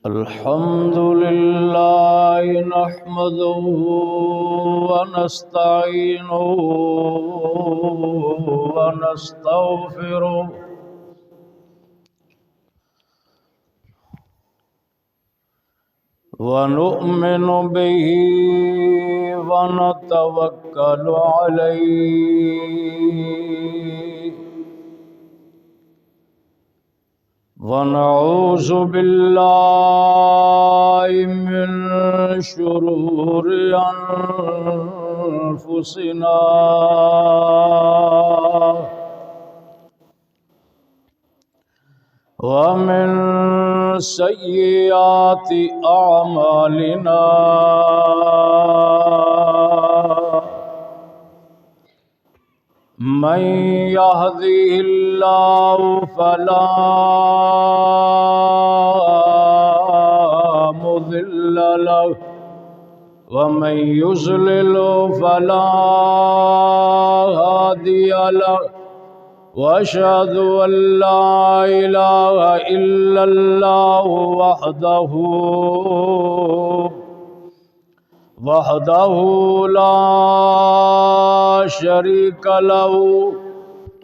الحمد لله نحمده ونستعينه ونستغفره ونؤمن به ونتوكل عليه ونعوذ بالله من شرور أنفسنا ومن سيئات أعمالنا من يهده الله فلا مضل له ومن يضلل فلا هادي له وأشهد أن لا إله إلا الله وحده لا شريك له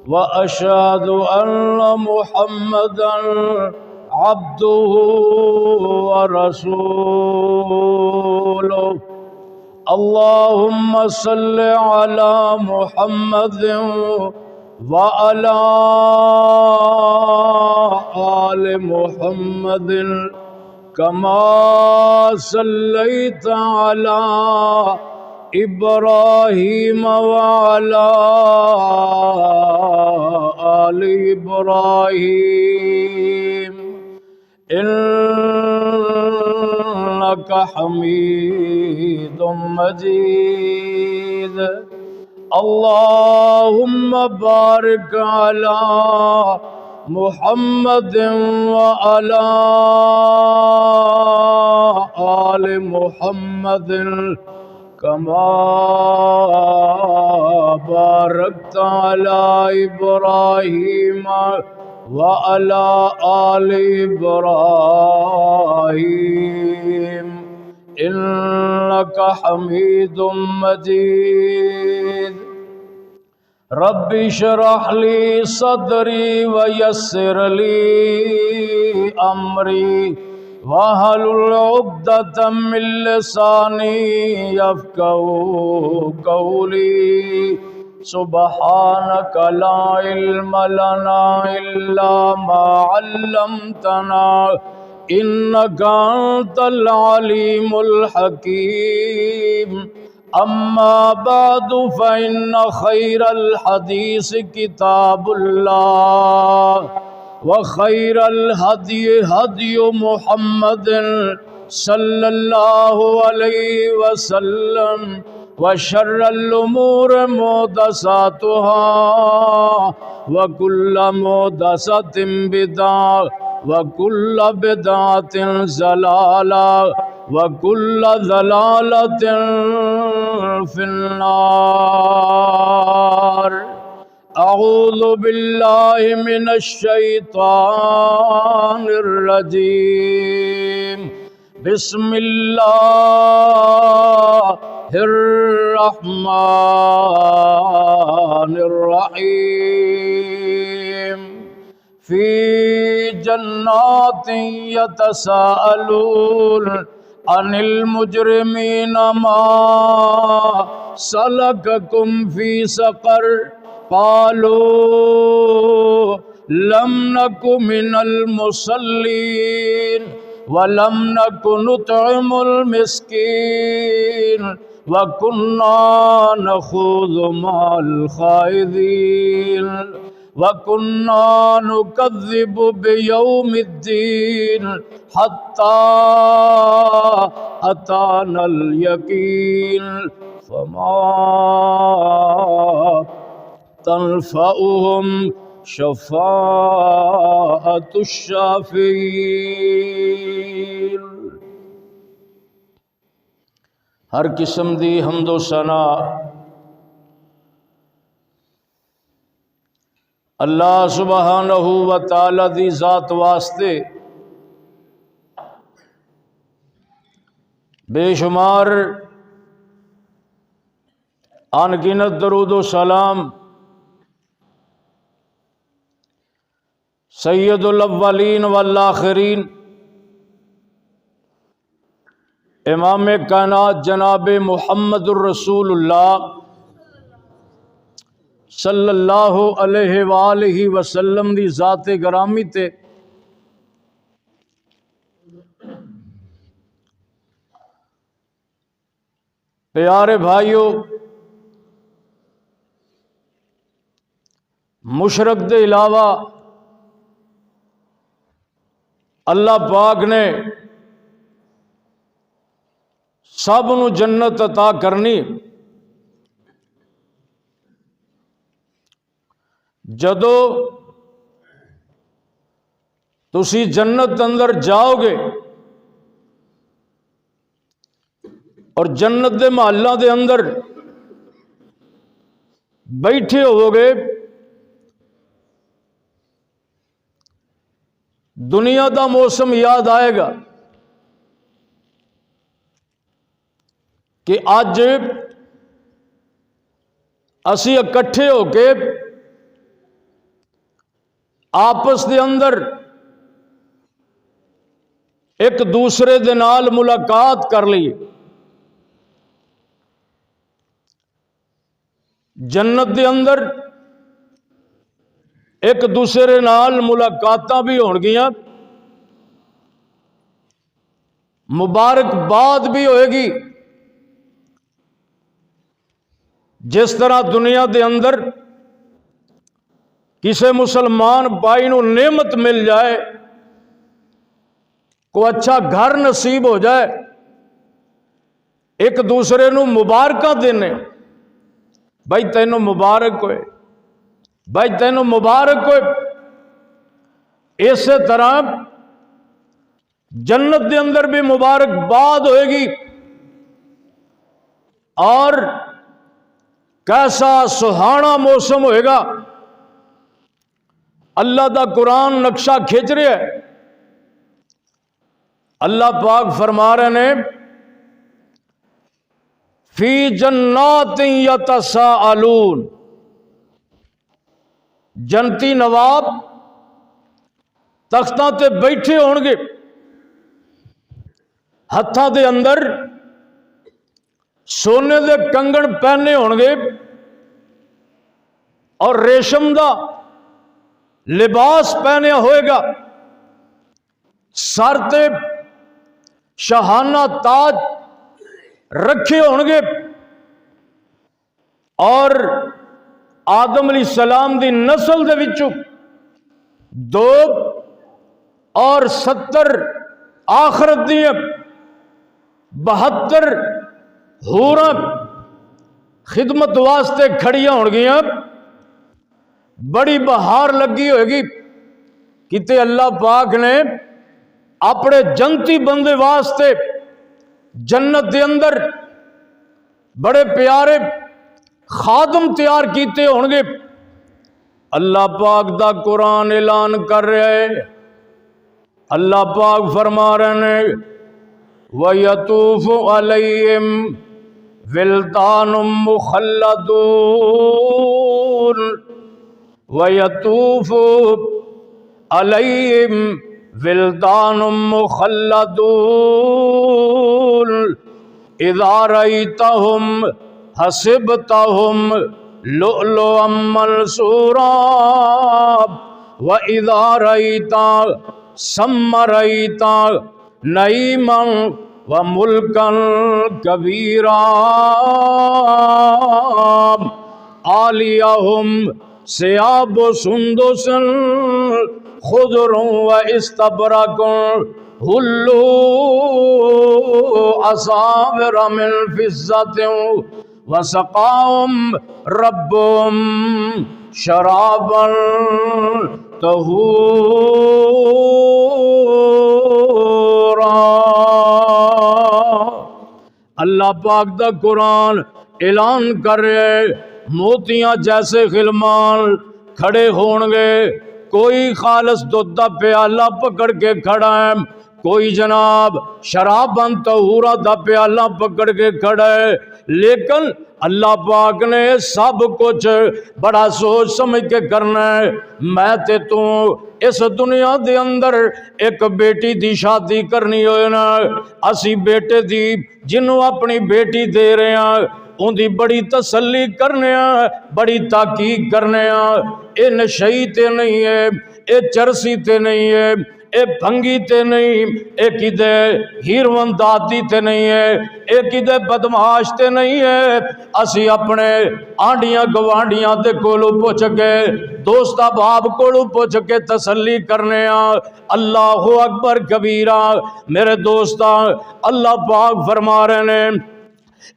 وأشهد أن محمدا عبده ورسوله اللهم صل على محمد وعلى آل محمد كما صليت على إبراهيم وعلى آل إبراهيم إنك حميد مجيد اللهم بارك على محمد وعلى آل محمد كما باركت على إبراهيم وعلى آل إبراهيم إنك حميد مجيد رب اشرح لي صدري ويسر لي أمري واحلل عقدة من لساني يفقهوا قولي سبحانك لا علم لنا إلا ما علمتنا إنك أنت العليم الحكيم أما بعد فإن خير الحديث كتاب الله وخير الهدي هدي محمد صلى الله عليه وسلم وشر الأمور محدثاتها وكل محدثة بدعة وكل بدعة ضلالة وكل ضلالة في النار أعوذ بالله من الشيطان الرجيم بسم الله الرحمن الرحيم في جنات يتساءلون عن المجرمين ما سلككم في سقر قالوا لم نك من المصلين ولم نك نطعم المسكين وكنا نخوض مع الخائضين وكنا نكذب بيوم الدين حتى أتانا اليقين فما تنفعهم شفاعة الشافعين ہر قسم دی حمد و ثنا اللہ سبحانہ و تعالی دی ذات واسطے بے شمار انگنت درود و سلام سید الاولین والآخرین امام کائنات جناب محمد الرسول اللہ صلی اللہ علیہ وآلہ وسلم دی ذات گرامی تے پیارے بھائیو، مشرق دے علاوہ اللہ پاک نے سب نو جنت عطا کرنی۔ جدو تسی جنت اندر جاؤ گے اور جنت دے محلہ دے اندر بیٹھے ہو گے، دنیا دا موسم یاد آئے گا کہ اج اسی اکٹھے ہو کے آپس دے اندر ایک دوسرے دے نال ملاقات کر لی۔ جنت دے اندر ایک دوسرے نال ملاقاتاں بھی ہون گیاں، مبارکباد بھی ہوئے گی۔ جس طرح دنیا دے اندر کسے مسلمان بھائی نو نعمت مل جائے، کو اچھا گھر نصیب ہو جائے، ایک دوسرے نو مبارکاں دینے، بھائی تینوں مبارک ہوئے، بھائی تینوں مبارک ہوئے۔ اسی طرح جنت دے اندر بھی مبارکباد ہوئے گی، اور کیسا سہانا موسم ہوئے گا۔ اللہ دا قرآن نقشہ کھینچ رہے ہے۔ اللہ پاک فرما رہے ہیں فی جنات یتساءلون، جنتی نواب تختاں تے بیٹھے ہون گے، ہتھاں دے اندر سونے دے کنگن پہنے ہون گے اور ریشم دا لباس پہنیا ہوئے گا، سر تے شاہانہ تاج رکھے ہون گے، اور آدم علیہ السلام دی نسل دے وچوں 2 اور 70 آخرت دی 72 حوراں خدمت واسطے کھڑیاں ہون گیاں۔ بڑی بہار لگی ہوئے گی، کتے اللہ پاک نے اپنے جنتی بندے واسطے جنت دے اندر بڑے پیارے خادم تیار کیتے ہون گے۔ اللہ پاک دا قرآن اعلان کر رہے ہیں، اللہ پاک فرما رہے ہیں وَيَطُوفُ عَلَيْهِمْ وِلْدَانٌ مُخَلَّدُونَ وَيَطُوفُ عَلَيْهِمْ وِلْدَانٌ مُخَلَّدُونَ اِذَا رَأَيْتَهُمْ حَسِبْتَهُمْ لُؤْلُؤًا مَّنثُورًا وَإِذَا رَأَيْتَ ثَمَّ رَأَيْتَ نَعِيمًا وَمُلْكًا كَبِيرًا عَالِيَهُمْ ثِيَابُ سُندُسٍ خُضْرٌ وَإِسْتَبْرَقٌ هُلُّوا أَسَاوِرَ مِن فِضَّةٍ وَسَقَاهُمْ رَبُّهُمْ شَرَابًا طَهُورًا۔ اللہ پاک دا قرآن اعلان کر رہے، موتیاں جیسے غلمان کھڑے ہون گے، کوئی خالص دودھ دا پیالہ پکڑ کے کھڑا ہے، کوئی جناب شراب بند طہورا دا پیالہ پکڑ کے کھڑا ہے، لیکن اللہ پاک نے سب کچھ بڑا سوچ سمجھ کے کرنا ہے۔ میں تے تو اس دنیا دے اندر ایک بیٹی دی شادی کرنی ہوئے نا، اسی بیٹے دی جنوں اپنی بیٹی دے رہے ہیں ان دی بڑی تسلی کرنے ہیں، بڑی تحقیق کرنے ہیں۔ اے نشئی تے نہیں ہے، اے چرسی تے نہیں ہے، اے بھنگی تے نہیں، اے کدے ہیروان دادی تے نہیں ہے، اے کدے بدماش تے نہیں ہے۔ اسی اپنے آنڈیاں گوانڈیاں دے کولو پوچھ کے، دوست احباب کولو پوچھ کے تسلی کرنے ہیں۔ اللہ اکبر کبیرہ۔ میرے دوستاں، اللہ پاک فرما رہے ہیں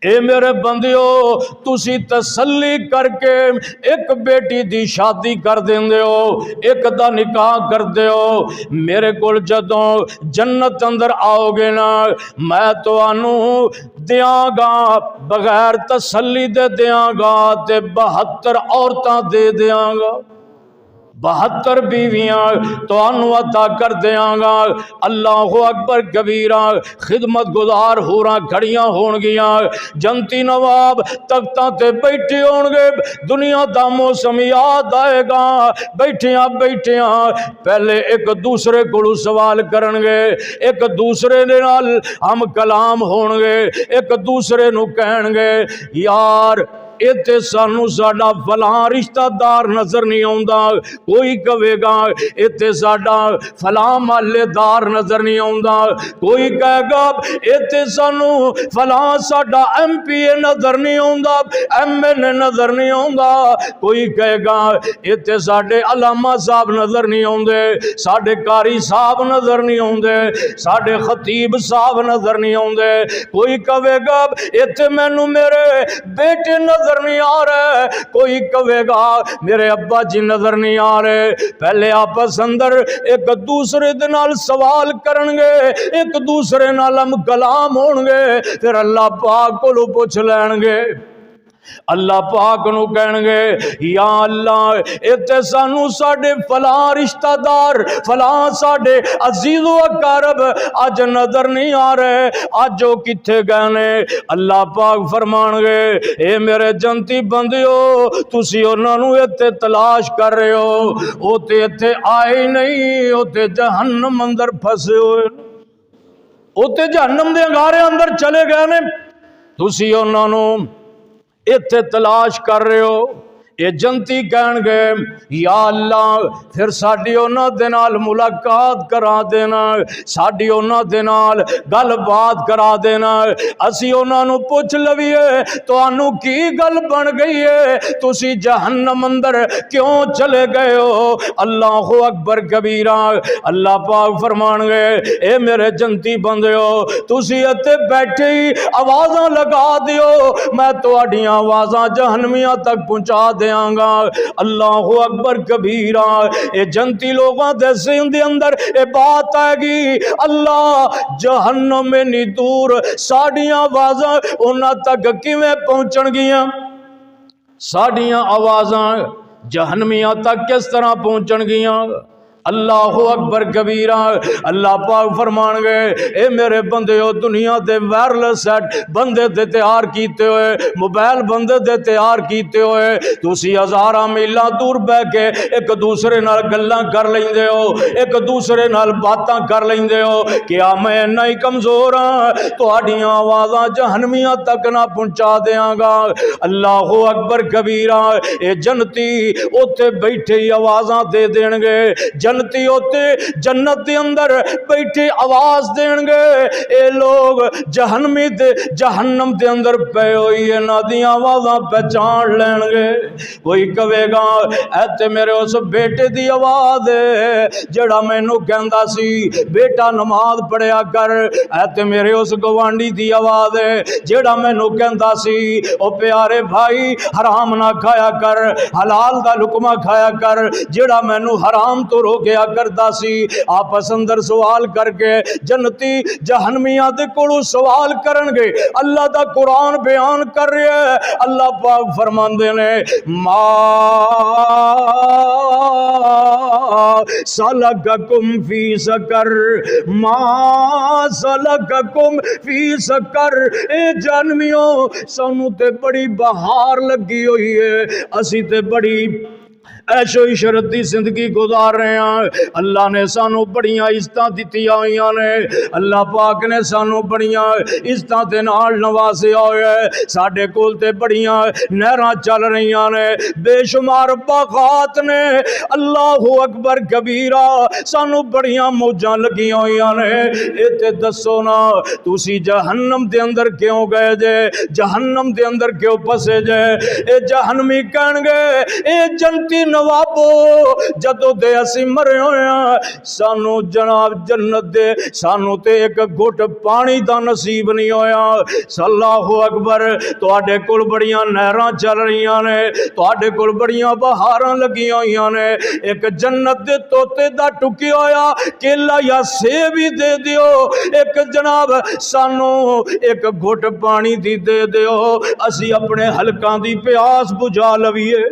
اے میرے بندیو تسی تسلی کر کے ایک بیٹی دی شادی کر دیندے ہو، ایک دا نکاح کر دے ہو، میرے کول جدوں جنت اندر آؤ گے نا، میں تو آنو دیاں گا بغیر تسلی دے دیاں گا تے 72 عورتاں دے دیاں گا، 72 بیویاں تو انو عطا کر دیاں گا۔ اللہ اکبر کبیرہ۔ خدمت گزار ہوراں کھڑیاں ہون گیاں، جنتی نواب تختاں تے بیٹھے ہون گے، دنیا دا موسم یاد آئے گا، بیٹھیاں بیٹھیاں پہلے ایک دوسرے کو سوال کرن گے، ایک دوسرے دے نال ہم کلام ہون گے، ایک دوسرے نو کہن گے یار ایتھے سانو ساڈا فلاں رشتہ دار نظر نہیں آوندا، کوئی کہے گا ایتھے ساڈا فلاں محلے دار نظر نہیں آوندا، کوئی کہے گا ایتھے سانو فلاں ساڈا ایم پی اے نظر نہیں آوندا، ایم این اے نظر نہیں آوندا، کوئی کہے گا ایتھے ساڈے علامہ صاحب نظر نہیں آوندے، ساڈے قاری صاحب نظر نہیں آوندے، ساڈے خطیب صاحب نظر نہیں آوندے، کوئی کہے گا ایتھے مینوں میرے بیٹے نظر نہیں آ رہے، کوئی کہے گا میرے ابا جی نظر نہیں آ رہے۔ پہلے آپس اندر ایک دوسرے دے نال سوال کرن گے، ایک دوسرے نال ہم کلام ہون گے، پھر اللہ پاک کو پوچھ لین گے، اللہ پاک نو کہن گے یا اللہ ایتھے سانو ساڈے فلاں رشتہ دار فلاں ساڈے عزیز و اقارب اج نظر نہیں آ رہے، اج وہ کتھے گئے نے؟ اللہ پاک فرمان گے اے میرے جنتی بندیو تسی انہاں نو ایتھے تلاش کر رہے ہو، او تے ایتھے آئے نہیں، او تے جہنم اندر پھسے ہوئے، او تے جہنم دے انگارے اندر چلے گئے نے، تسی انہاں نو ایتھے تلاش کر رہے ہو۔ یہ جنتی کہن گے یا اللہ پھر ساڈی انہاں دے نال ملاقات کرا دینا، ساڈی انہاں دے نال گل بات کرا دینا، اسی انہاں نو پوچھ لویے تانوں کی گل بن گئی ہے، تسی جہنم اندر کیوں چلے گئے ہو؟ اللہ اکبر کبیرہ۔ اللہ پاک فرمان گے اے میرے جنتی بندیو تسی اتے بیٹھے ہی آوازاں لگا دیو، میں تہاڈیاں آوازاں جہنمیاں تک پہنچا دیاں گا۔ اللہ اکبر کبیرہ۔ اے جنتی لوگاں دے ذہن دے اندر اے بات آئے گی اللہ جہنم میں نہیں دور، ساڈیاں آوازاں انہاں تک کیویں پہنچن گیاں؟ ساڈیاں آوازاں جہنمیاں تک کس طرح پہنچن گیاں؟ اللہ اکبر کبیرہ۔ اللہ پاک فرمان گے اے میرے بندے ہو دنیا دے وائرلیس سیٹ بندے دے تیار کیتے ہوئے، موبائل بندے دے تیار کیتے ہوئے، تسی ہزاراں میلاں دور بہ کے ایک دوسرے نال گلاں کر لیندے ہو، ایک دوسرے نال باتاں کر لیندے ہو، کیا میں اتنا ہی کمزور ہاں تہاڈیاں آوازاں جہنمیاں تک نہ پہنچا دیاں گا؟ اللہ اکبر کبیرہ۔ اے جنتی اوتھے بیٹھے ہی آوازاں دے دین گے، جنتی ہوتے جنت دے اندر بیٹھے آواز دین گے، اے لوگ جہنمی دے جہنم دے اندر پے ہوئی انہاں دی آوازاں پہچان لین گے۔ کوئی کہے گا اے تے میرے اس بیٹے دی آواز ہے جڑا مینوں کہندا سی بیٹا نماز پڑھیا کر، اے تے میرے اس گوانڈی دی آواز ہے جڑا مینوں کہندا سی او پیارے بھائی حرام نہ کھایا کر، حلال دا لقمہ کھایا کر، جڑا مینوں حرام تو روک کیا کرتا سی آپس اندر سوال کر کے جنتی جہنمیاں دے کولوں سوال کرن گے اللہ دا قرآن بیان کر رہا ہے اللہ پاک فرماندے نے ما سلککم فی سقر ما سلککم فی سقر اے جہنمیوں سانو تے بڑی بہار لگی ہوئی ہے اسی تے بڑی عیش و عشرت دی زندگی گزار رہے ہیں اللہ نے سانو بڑیاں عزتاں دتیاں ہوئیاں نے اللہ پاک نے سانو بڑیاں عزتاں دے نال نوازیا ہویا ہے ساڈے کول تے بڑیاں نہراں چل رہیاں نے بے شمار باغات نے اللہ اکبر کبیرہ سانو بڑیاں موجاں لگیاں ہوئیاں نے اے تے دسو نا تسی جہنم دے اندر کیوں گئے جے جہنم دے اندر کیوں پسے جے اے جہنمی کہن گے اے جنتی نوابو جدو دے اسی مرے ہوئے ہیں سانو جناب جنت دے سانو تے ایک گھٹ پانی دا نصیب نہیں ہویا اللہ اکبر تواڈے کول بڑیاں نہراں چل رہیاں نے تواڈے کول بڑیاں بہاراں لگیاں ہوئیاں نے ایک جنت دے توتے دا ٹکیا ہویا کیلا یا سیب ہی دے دیو ایک جناب سانو ایک گھٹ پانی دی دے دیو اسی اپنے حلقاں دی پیاس بجھا لویے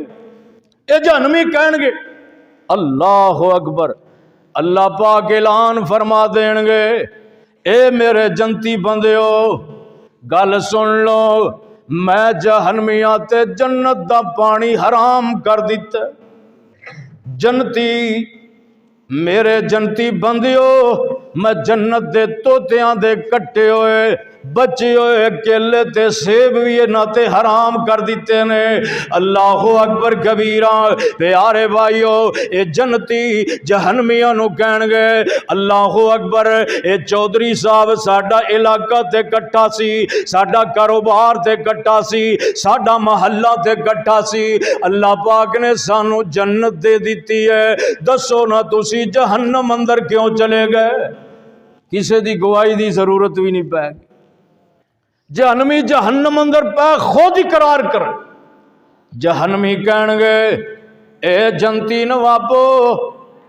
اے جہنمی کہن گے اللہ اکبر اللہ پاک اعلان فرما دین گے اے میرے جنتی بندیو گل سن لو میں جہنمیاں تے جنت دا پانی حرام کر دیتا جنتی میرے جنتی بندیو میں جنت دے توتیاں دے کٹے ہوئے بچے ہوئے کیلے تے سیب بھی نہ تے حرام کر دیتے نے اللہ اکبر کبیرہ پیارے بھائیو اے جنتی جہنمیاں نو کہن گے اللہ اکبر اے چودھری صاحب ساڈا علاقہ تے کٹا سی ساڈا کاروبار تے کٹا سی ساڈا محلہ تے کٹا سی اللہ پاک نے سانو جنت دے دیتی ہے دسو نا تسی جہنم اندر کیوں چلے گئے کسے دی گواہی دی ضرورت بھی نہیں پے جہنمی جہنم اندر پہ خود اقرار کر جہنمی کہن گے اے جنتی نوابو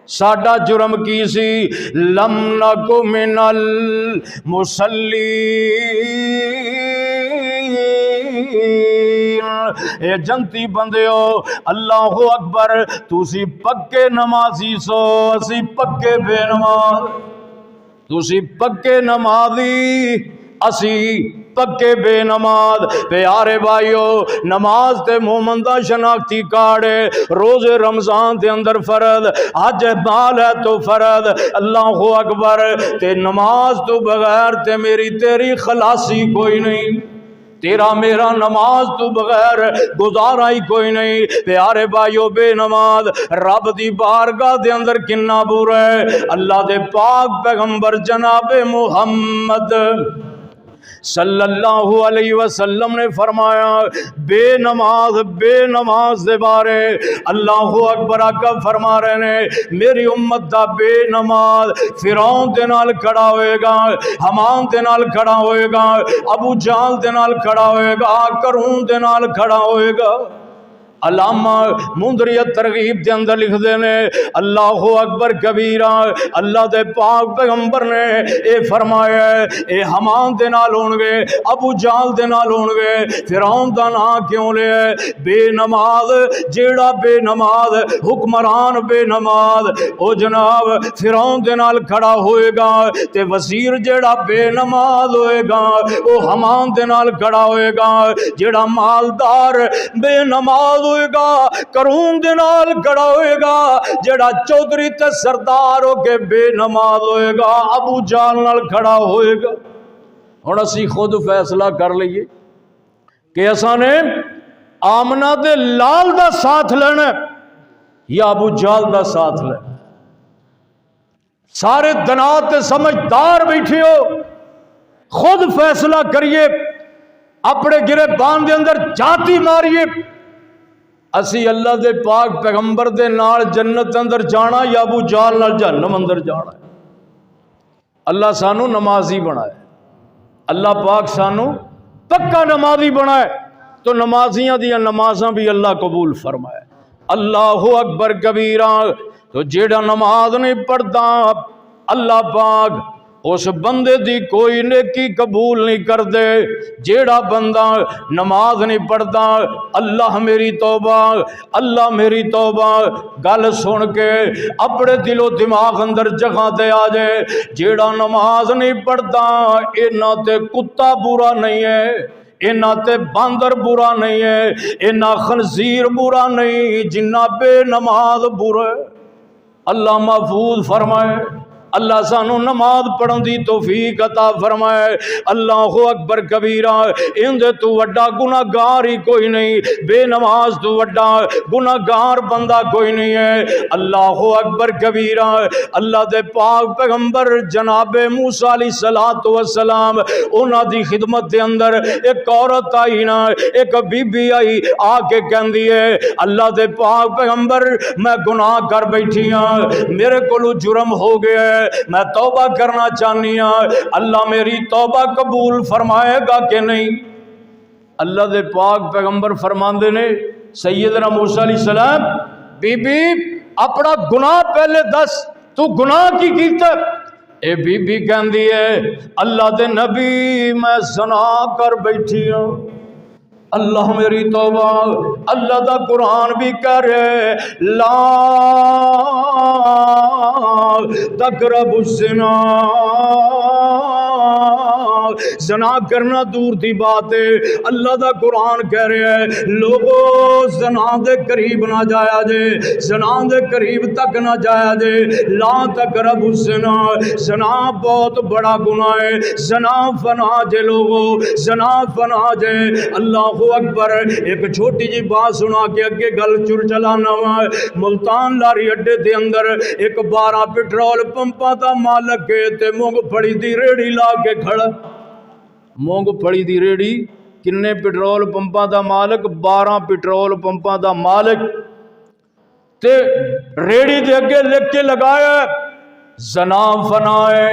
ساڈا جرم کی سی لم نکو من المصلین اے جنتی بندیو اللہ اکبر تسی پکے نمازی سو اسی پکے بے نماز تسی پکے نمازی اسی پکے بے نماز پیارے بھائیو نماز تے مومن دا شناختی کارڈ ہے روز رمضان دے اندر فرض حج مال ہے تو فرض اللہ اکبر تے نماز تو بغیر تے میری تیری خلاصی کوئی نہیں تیرا میرا نماز تو بغیر گزارا ہی کوئی نہیں پیارے بھائیو بے نماز رب دی بارگاہ دے اندر کنا برا ہے اللہ دے پاک پیغمبر جناب محمد صلی اللہ علیہ وسلم نے فرمایا بے نماز دے بارے اللہ اکبر آقا فرما رہے نے میری امت دا بے نماز فرعون دے نال کھڑا ہوئے گا حمان دے نال کھڑا ہوئے گا ابو جہل دے نال کھڑا ہوئے گا قارون دے نال کھڑا ہوئے گا علامہ مندری ترغیب دے اندر لکھ دینے اللہ اکبر کبیرہ اللہ دے پاک پیغمبر نے اے فرمایا اے حمان دے نال ہون گے ابو جہل دے نال ہون گے فرعون دا نام کیوں لے بے نماز جیڑا بے نماز حکمران بے نماز او جناب فرعون دے نال کھڑا ہوئے گا تے وزیر جیڑا بے نماز ہوئے گا او حمان دے نال کھڑا ہوئے گا جیڑا مالدار بے نماز ہوئے گا قارون دے نال کھڑا ہوئے گا جڑا چودھری تے سردار ہو کے بے نماز ہوئے گا ابو جہل نال کھڑا ہوئے گا ہن اسی خود فیصلہ کر لئیے کہ اساں نے آمنہ دے لال دا ساتھ لینا یا ابو جہل دا ساتھ لینا سارے دنات تے سمجھدار بیٹھے ہو خود فیصلہ کریے اپنے گربان دے اندر جاتی ماریے اسی اللہ دے پاک پیغمبر دے نال جنت اندر جانا یا ابو جہل نال جہنم اندر جانا ہے اللہ سانو نمازی بنائے اللہ پاک سانو پکا نمازی بنائے تو نمازیاں دیا نمازاں بھی اللہ قبول فرمائے اللہ اکبر کبیرہ تو جیڑا نماز نہیں پڑھتا اللہ پاک اس بندے دی کوئی نیکی قبول نہیں کر دے۔ جیڑا بندہ نماز نہیں پڑھتا اللہ میری توبہ، اللہ میری توبہ گل سن کے اپنے دل و دماغ اندر جگہ دے آ جائے۔ جیڑا نماز نہیں پڑھتا اینا تے کتا برا نہیں ہے، اینا تے باندر برا نہیں ہے، اینا خنزیر برا نہیں جنہ بے نماز برا ہے۔ اللہ محفوظ فرمائے، اللہ سانو نماز پڑھن دی توفیق عطا فرمائے۔ اللہ اکبر کبیرہ، اندے تو وڈا گناہگار ہی کوئی نہیں، بے نماز تو وڈا گناہگار بندہ کوئی نہیں ہے۔ اللہ اکبر کبیرہ۔ اللہ دے پاک پیغمبر جناب موسیٰ علیہ السلام انہاں دی خدمت دے اندر ایک عورت آئی نا، ایک بی بی آئی آ کے کہندی ہے اللہ دے پاک پیغمبر میں گناہ کر بیٹھی ہاں، میرے کولو جرم ہو گیا ہے، میں توبہ کرنا چاہنی ہوں، اللہ میری توبہ قبول فرمائے گا کہ نہیں؟ اللہ دے پاک پیغمبر فرماندے نے سیدنا موسیٰ علیہ السلام بی بی اپنا گناہ پہلے دس، تو گناہ کی کیتا؟ اے بی بی کہندی ہے اللہ دے نبی میں زنا کر بیٹھی ہوں، اللہ میری توبہ۔ اللہ دا قرآن بھی کہہ رہے لا تقربوا الزنا، زنا کرنا دور دی بات ہے، اللہ دا قرآن کہہ رہے ہے لوگو زنا دے قریب نہ جایا جے، زنا دے قریب تک نہ جایا جے، لا تقربوا الزنا، زنا بہت بڑا گناہ ہے، زنا فنا جے لوگو، زنا فنا جے۔ اللہ اکبر۔ ایک چھوٹی جی بات سنا کے اگے گل چر چلانا وا۔ ملتان لاری اڈے دے اندر ایک 12 پٹرول پمپاں دا مالک ہے تے مونگ پھڑی دی ریڑھی لا کے کھڑا، مونگ پھڑی دی ریڑھی، کنے پٹرول پمپاں دا مالک؟ 12 پٹرول پمپاں دا مالک، تے ریڑھی دے اگے لکھ کے لگایا زنا فنا ہے،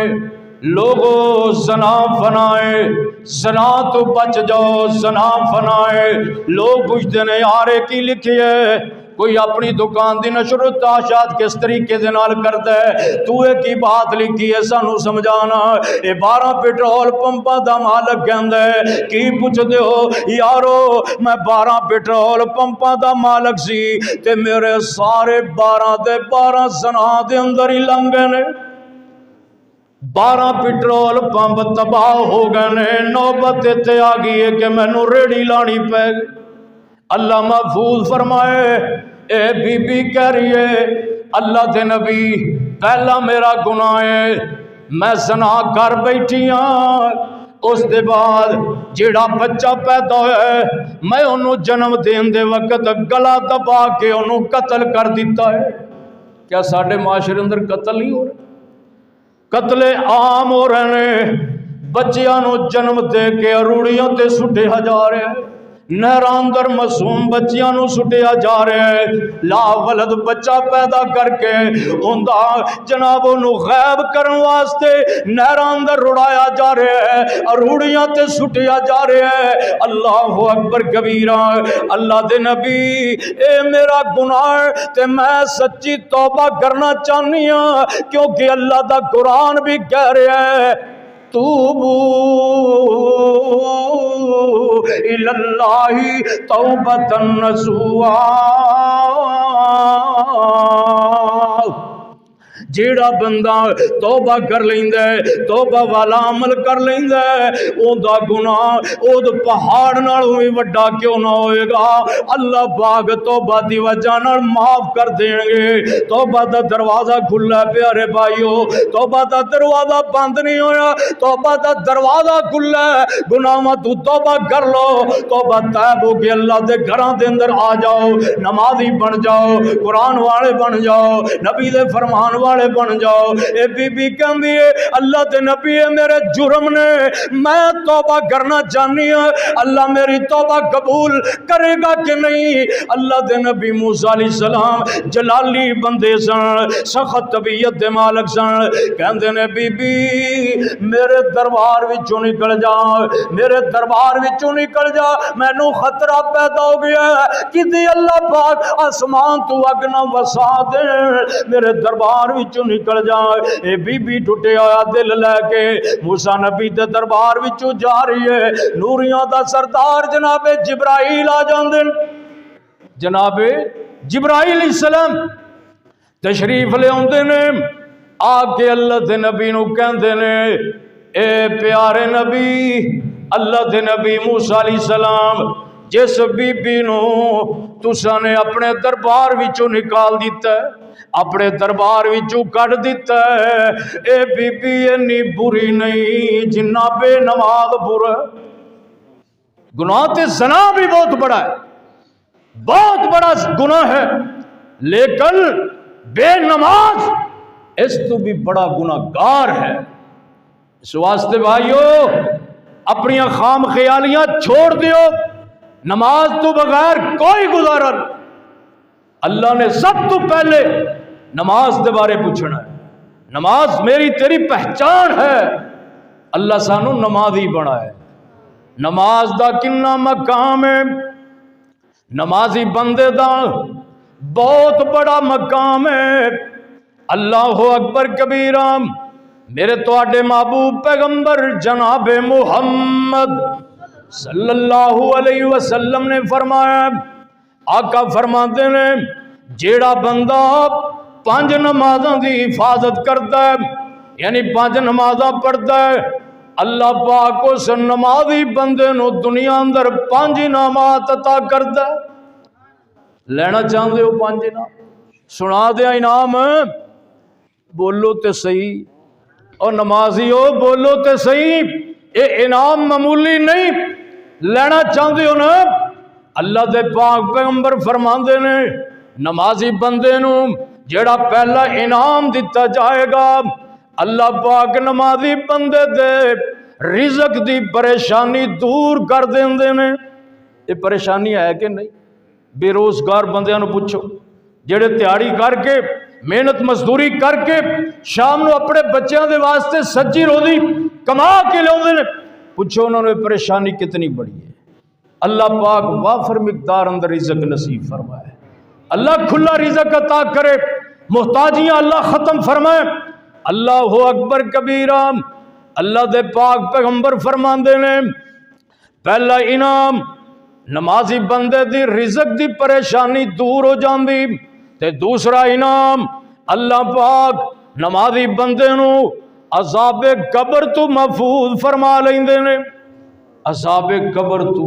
لوگو زنا فنا ہے، زنا تو بچ جاؤ، زنا فنا ہے۔ لوگ پوچھتے ہیں یار کی لکھی ہے؟ کوئی اپنی دکان دی نشر و تاشات کس طریقے دے نال کردا ہے، تو کی بات لکھی ہے سانو سمجھانا۔ اے 12 پٹرول پمپاں دا مالک کہندا ہے کی پوچھدے ہو یارو میں 12 پٹرول پمپاں دا مالک سی تے میرے سارے 12 دے 12 زنا دے اندر ہی لنگ گئے نے، 12 پٹرول پمپ تباہ ہو گئے نے، نوبت تے آ گئی ہے کہ مینوں ریڑھی لانی پے گئی۔ اللہ محفوظ فرمائے اے بی بی کہہ رہی ہے اللہ دے نبی پہلا میرا گناہ ہے میں زنا کر بیٹھی ہاں، اس دے بعد جیڑا بچہ پیدا ہے میں انہوں جنم دین دے وقت گلا دبا کے انہوں قتل کر دیتا ہے۔ کیا ساڑھے معاشرے اندر قتل نہیں ہو رہا؟ قتل عام ہو رہے ہیں، بچیاں نو جنم دے کے اروڑیاں تے سٹے جا رہے ہیں، نہران در معصوم بچیاں نو سٹیا جا رہے ہیں، لا ولد بچہ پیدا کر کے اوندا جنابوں نو غائب کرن واسطے نہران در رڑایا جا رہے ہیں، اروڑیاں تے سٹیا جا رہے ہیں۔ اللہ اکبر کبیرہ۔ اللہ دے نبی اے میرا گناہ تے میں سچی توبہ کرنا چاہنی ہاں، کیونکہ اللہ دا قرآن بھی کہہ رہا ہے توبو الی اللہ توبۃ نصوحا، جیڑا بندہ توبہ کر لیندا ہے، توبہ والا عمل کر لیندا ہے، اوندا گناہ اود پہاڑ نالوں وی وڈا کیوں نہ ہوئے گا، اللہ پاک توبہ دی وجہ نال معاف کر دین گے۔ توبہ دا دروازہ کھلا ہے پیارے بھائیو، توبہ دا دروازہ بند نہیں ہویا، توبہ دا دروازہ کھلا ہے۔ گناہاں تو توبہ کر لو، توبہ تائب ہو کے اللہ دے گھراں دے اندر آ جاؤ، نمازی بن جاؤ، قرآن والے بن جاؤ، نبی دے فرمان والے والے بن جاؤ۔ اے بی بی کہندی ہے اللہ دے نبی میرے جرم نے، میں توبہ کرنا چاہنی ہوں، اللہ میری توبہ قبول کرے گا کہ نہیں؟ اللہ دے نبی موسیٰ علیہ السلام جلالی بندے سن، سخت طبیعت دے مالک سن، کہندے نے بی بی میرے دربار وچوں نکل جا، میرے دربار وچوں نکل جا، مینوں خطرہ پیدا ہو گیا ہے کہ اللہ پاک آسمان تو اگ نہ وسا دے، میرے دربار وچوں نکل جا۔ اے بی بی ٹوٹے ہویا دل لے کے موسیٰ نبی دے دربار وچوں جا رہی ہے، نوریاں دا سردار جناب جبرائیل آ جاندے، جناب جبرائیل علیہ السلام تشریف لے آندے نے، آ کے اللہ دے نبی نو کہندے نے اے پیارے نبی، اللہ دے نبی موسیٰ علیہ السلام جس بی بی نو تساں نے اپنے دربار وچوں نکال دیتا ہے، اپنے دربار وچوں کڈ دیتا ہے، اے بی بی اتنی بری نہیں جنہ بے نماز برا۔ گناہ تے زنا بھی بہت بڑا ہے، بہت بڑا گناہ ہے، لیکن بے نماز اس تو بھی بڑا گناہ گار ہے۔ اس واسطے بھائیو اپنی خام خیالیاں چھوڑ دیو، نماز تو بغیر کوئی گزارا نہیں۔ اللہ نے سب تو پہلے نماز دے بارے پوچھنا ہے، نماز میری تیری پہچان ہے، اللہ سانو نمازی بنا ہے۔ نماز دا کنا مقام ہے، نمازی بندے دا بہت بڑا مقام ہے۔ اللہ اکبر کبیرہ، میرے تواڈے محبوب پیغمبر جناب محمد صلی اللہ علیہ وسلم نے فرمایا، آقا فرماتے نے جیڑا بندہ 5 نمازاں دی حفاظت کرتا ہے، یعنی 5 نمازاں پڑھتا ہے، اللہ پاک اس نمازی بندے نو دنیا اندر 5 انعامات عطا کرتا ہے۔ لینا چاہتے ہو 5 انعام؟ سنا دیا انعام، بولو تے صحیح، اور نمازی ہو بولو تے صحیح، اے انعام معمولی نہیں، لینا چاہتے ہو نا؟ اللہ دے پاک پیغمبر فرماندے نے نمازی بندے نو جیڑا پہلا انعام دیتا جائے گا، اللہ پاک نمازی بندے دے رزق دی پریشانی دور کر دیندے نے۔ یہ پریشانی ہے کہ نہیں؟ بے روزگار بندیاں نو پوچھو، جڑے تیاری کر کے محنت مزدوری کر کے شام نو اپنے بچیاں دے واسطے سچی روزی کما کے لے نے، پوچھو انہوں نے پریشانی کتنی بڑی ہے۔ اللہ پاک وافر مقدار اندر رزق نصیب فرمائے، اللہ کھلا رزق عطا کرے، محتاجیاں اللہ ختم فرمائے۔ اللہ اکبر کبیرہ، اللہ دے پاک پیغمبر فرماندے نے پہلا انعام نمازی بندے دی رزق دی پریشانی دور ہو جاندی، تے دوسرا انعام اللہ پاک نمازی بندے نو عذاب قبر تو محفوظ فرما لیندے نے۔ عذاب قبر تو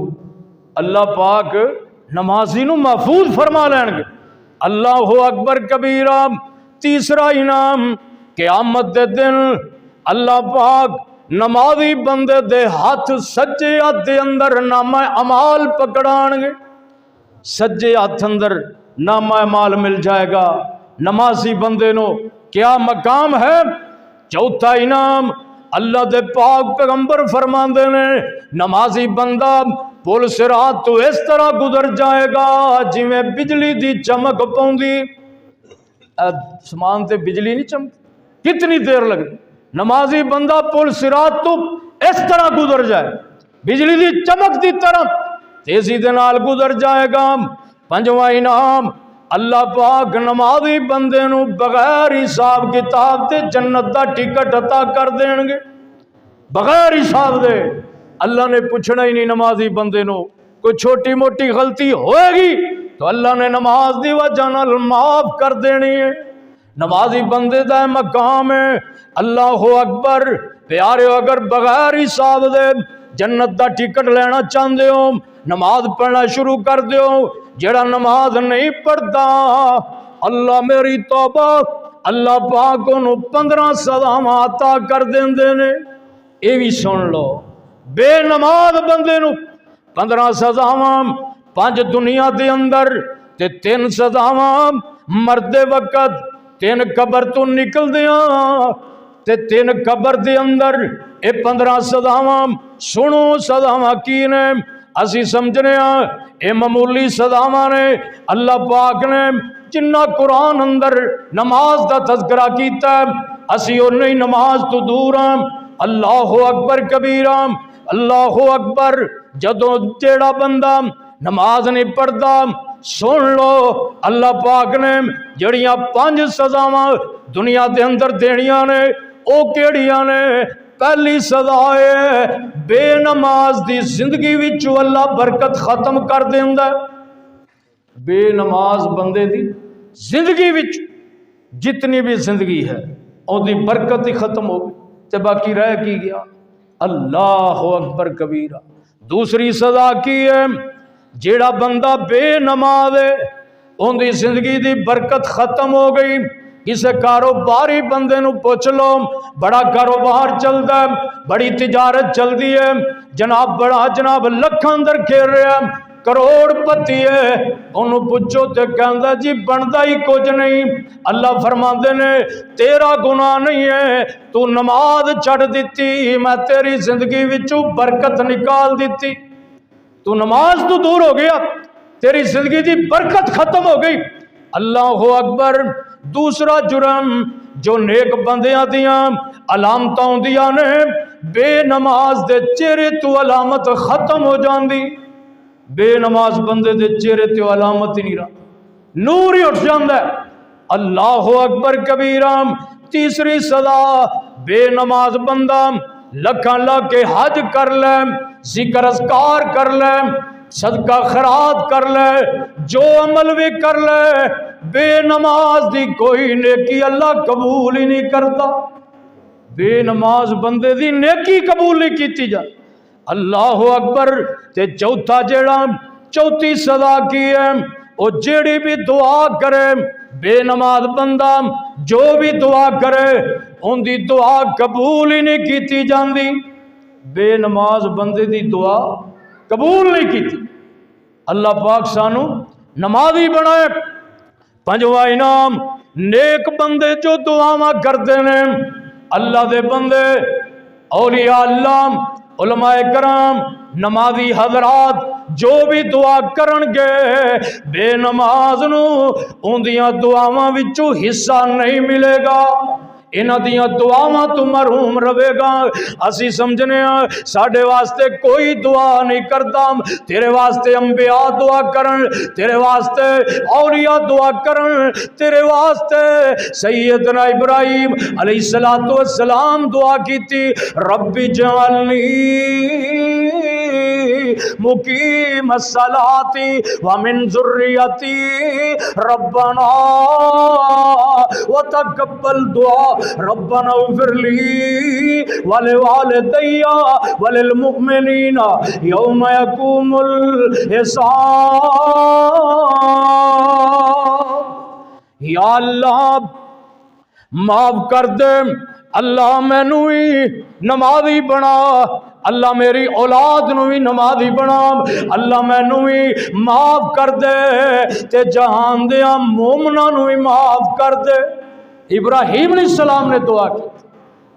اللہ پاک نمازی نو محفوظ فرما لین گے۔ اللہ اکبر کبیرہ، تیسرا انعام قیامت دے دن اللہ پاک نمازی بندے دے ہاتھ سجے ہاتھ دے اندر نامہ اعمال پکڑان گے، سجے ہاتھ اندر نامہ اعمال مل جائے گا نمازی بندے نو۔ کیا مقام ہے؟ چوتھا انعام اللہ دے پاک پیغمبر فرماندے نے نمازی بندہ پل صراط تو اس طرح گزر جائے گا جویں بجلی دی چمک پوندی۔ سمان تے بجلی نہیں چمک، کتنی دیر لگتی؟ نمازی بندہ پل صراط تو اس طرح گزر جائے، بجلی دی چمک دی طرح تیزی دے نال گزر جائے گا۔ پنجواں انعام اللہ پاک نمازی بندے نو بغیر حساب کتاب تے جنت دا ٹکٹ عطا کر دین گے، بغیر حساب دے۔ اللہ نے پوچھنا ہی نہیں نمازی بندے نو، کوئی چھوٹی موٹی غلطی ہوئے گی تو اللہ نے نماز دی وجہ نال معاف کر دینی ہے۔ نمازی بندے دا مقام ہے۔ اللہ اکبر پیارے، اگر بغیر حساب دے جنت دا ٹکٹ لینا چاہتے ہو، نماز پڑھنا شروع کر دیو۔ جڑا نماز نہیں پڑھتا اللہ میری توبہ، اللہ پاک انہوں 15 سزاواں عطا کر دیندے نے۔ اے بھی سن لو، بے نماز بندے نو 15 سزاواں، 5 دنیا دے اندر تے 3 سزاواں مرد وقت تین قبر تو نکلدیاں تے تین قبر دے اندر اے 15 سزاواں سنو سزاواں کی نے اسی سمجھنے ہاں اے معمولی سزاواں نے اللہ پاک نے جنہ قرآن اندر نماز دا تذکرہ کیتا ہے اسی اور نہیں نماز تو دور ہاں اللہ اکبر کبیرہ اللہ اکبر جدوں جیڑا بندہ نماز نہیں پڑھدا سن لو اللہ پاک نے جڑیاں 5 سزاواں دنیا دے اندر دینیاں نے او کیڑیاں نے پہلی سزا ہے بے نماز دی زندگی وچوں اللہ برکت ختم کر دیندا ہے بے نماز بندے دی زندگی وچ جتنی بھی زندگی ہے اون دی برکت ہی ختم ہو گئی تے باقی رہ کی گیا اللہ اکبر کبیرہ دوسری سزا کی ہے جیڑا بندہ بے نماز ہے ان دی زندگی دی برکت ختم ہو گئی کسے کاروباری بندے نو پوچھ لو بڑا کاروبار چلدا ہے بڑی تجارت چلدی ہے جناب لکھاں اندر کھیر رہا ہے کروڑ پتی ہے انہوں پوچھو تے کہندا جی بندا ہی کچھ نہیں اللہ فرماندے نے تیرا گناہ نہیں ہے تو نماز چھڑ دیتی میں تیری زندگی وچوں برکت نکال دیتی تو نماز تو دور ہو گیا تیری زندگی دی برکت ختم ہو گئی اللہ اکبر دوسرا جرم جو نیک بندیاں دیاں علامتاں ہوندیاں نے بے نماز دے چہرے تو علامت ختم ہو جاندی بے نماز بندے دے چہرے تے علامت ہی نہیں رہا نور ہی اٹھ جاندا ہے اللہ اکبر کبیرہ تیسری سزا بے نماز بندہ لکھاں لاکھ کے حج کر لے ذکر اذکار کر لے صدقہ خیرات کر لے جو عمل بھی کر لے بے نماز دی کوئی نیکی اللہ قبول ہی نہیں کرتا بے نماز بندے دی نیکی قبول نہیں کیتی جائے اللہ اکبر تے چوتھا جیڑا چوتھی سزا کی ہے وہ جیڑی بھی دعا کرے بے نماز بندہ جو بھی دعا کرے ان دی دعا قبول ہی نہیں کیتی جاندی بے نماز بندے دی دعا قبول نہیں کیتی اللہ پاک سانو نمازی بنائے پنجواں انعام نیک بندے جو دعاواں کرتے ہیں اللہ دے بندے اولیاء اللہ علماء کرام نمازی حضرات جو بھی دعا کرن گے بے نماز نو اندیاں دعاواں وچوں حصہ نہیں ملے گا انہاں دیاں دعاواں تو محروم رہے گا اسی سمجھنے ہاں ساڈے واسطے کوئی دعا نہیں کرتا تیرے واسطے انبیاء دعا کرن تیرے واسطے اولیاء دعا کرن تیرے واسطے سیدنا ابراہیم علیہ السلام دعا کیتی رب اجعلنی مقیم الصلاۃ ومن ذریتی ربنا وتقبل دعا ربنا اغفر لی ولوالدی وللمؤمنین یوم یقوم الحساب یا اللہ معاف کر دے اللہ مینوں ہی نمازی بنا اللہ میری اولاد نو بھی نمازی بنا اللہ مینوں بھی معاف کر دے تے جہان دیا مومناں نو بھی معاف کر دے ابراہیم علیہ السلام نے دعا کی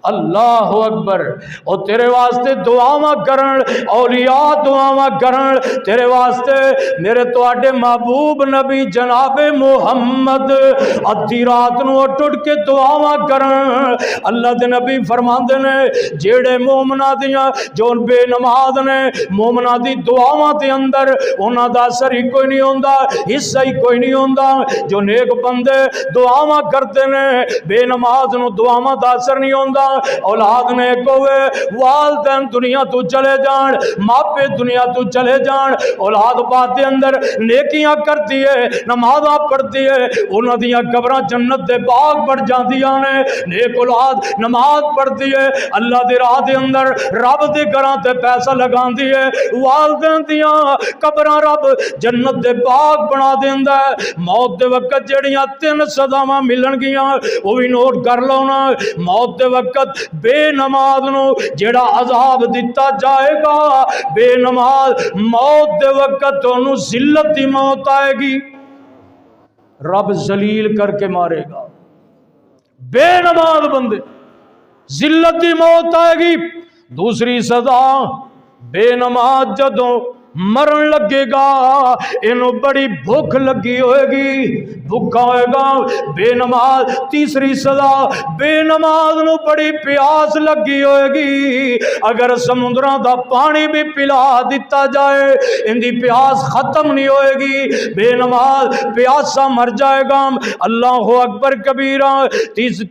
اللہ اکبر او تیرے واسطے دعاواں کرن اولیاء دعاواں کرن تیرے واسطے میرے تواڈے محبوب نبی جناب محمد ادھی رات نو اٹھ کے دعاواں کرن اللہ دے نبی فرماندے نے جیڑے مومناں دیاں جو بے نماز نے مومناں دی دعاواں دے اندر انہاں دا اثر ہی کوئی نہیں ہوندا حصہ ہی کوئی نہیں ہوندا جو نیک بندے دعاواں کرتے نے بے نماز نو دعاواں دا اثر نہیں ہوندا اولاد نے کوے والدین دنیا تو چلے جان ماپے دنیا تو چلے جان اولاد بات دے اندر نیکیاں کرتی ہے نمازاں پڑھتی ہے انہاں دیاں قبراں جنت دے باغ بڑھ جاندیاں نے نیک اولاد نماز پڑھتی ہے اللہ دے راہ دے اندر رب دے گھراں تے پیسہ لگاندی ہے والدین دیاں قبراں رب جنت دے باغ بنا دیندا ہے موت دے وقت جڑیاں 3 سزاواں ملن گیاں وہ بھی نوٹ کر لو نا موت دے وقت بے نماز نو جڑا عذاب دیتا جائے گا بے نماز موت دے وقت انہوں ذلت دی موت آئے گی رب ذلیل کر کے مارے گا بے نماز بندے ذلت دی موت آئے گی۔ دوسری سزا بے نماز جدوں مرن لگے گا انہوں بڑی بھوک لگی ہوئے گی، بھوکا ہوئے گا بے نماز۔ تیسری سزا بے نماز نو بڑی پیاس لگی ہوئے گی، اگر سمندراں دا پانی بھی پلا دیتا جائے ان دی پیاس ختم نہیں ہوئے گی، بے نماز پیاسا مر جائے گا۔ اللہ اکبر کبیرہ۔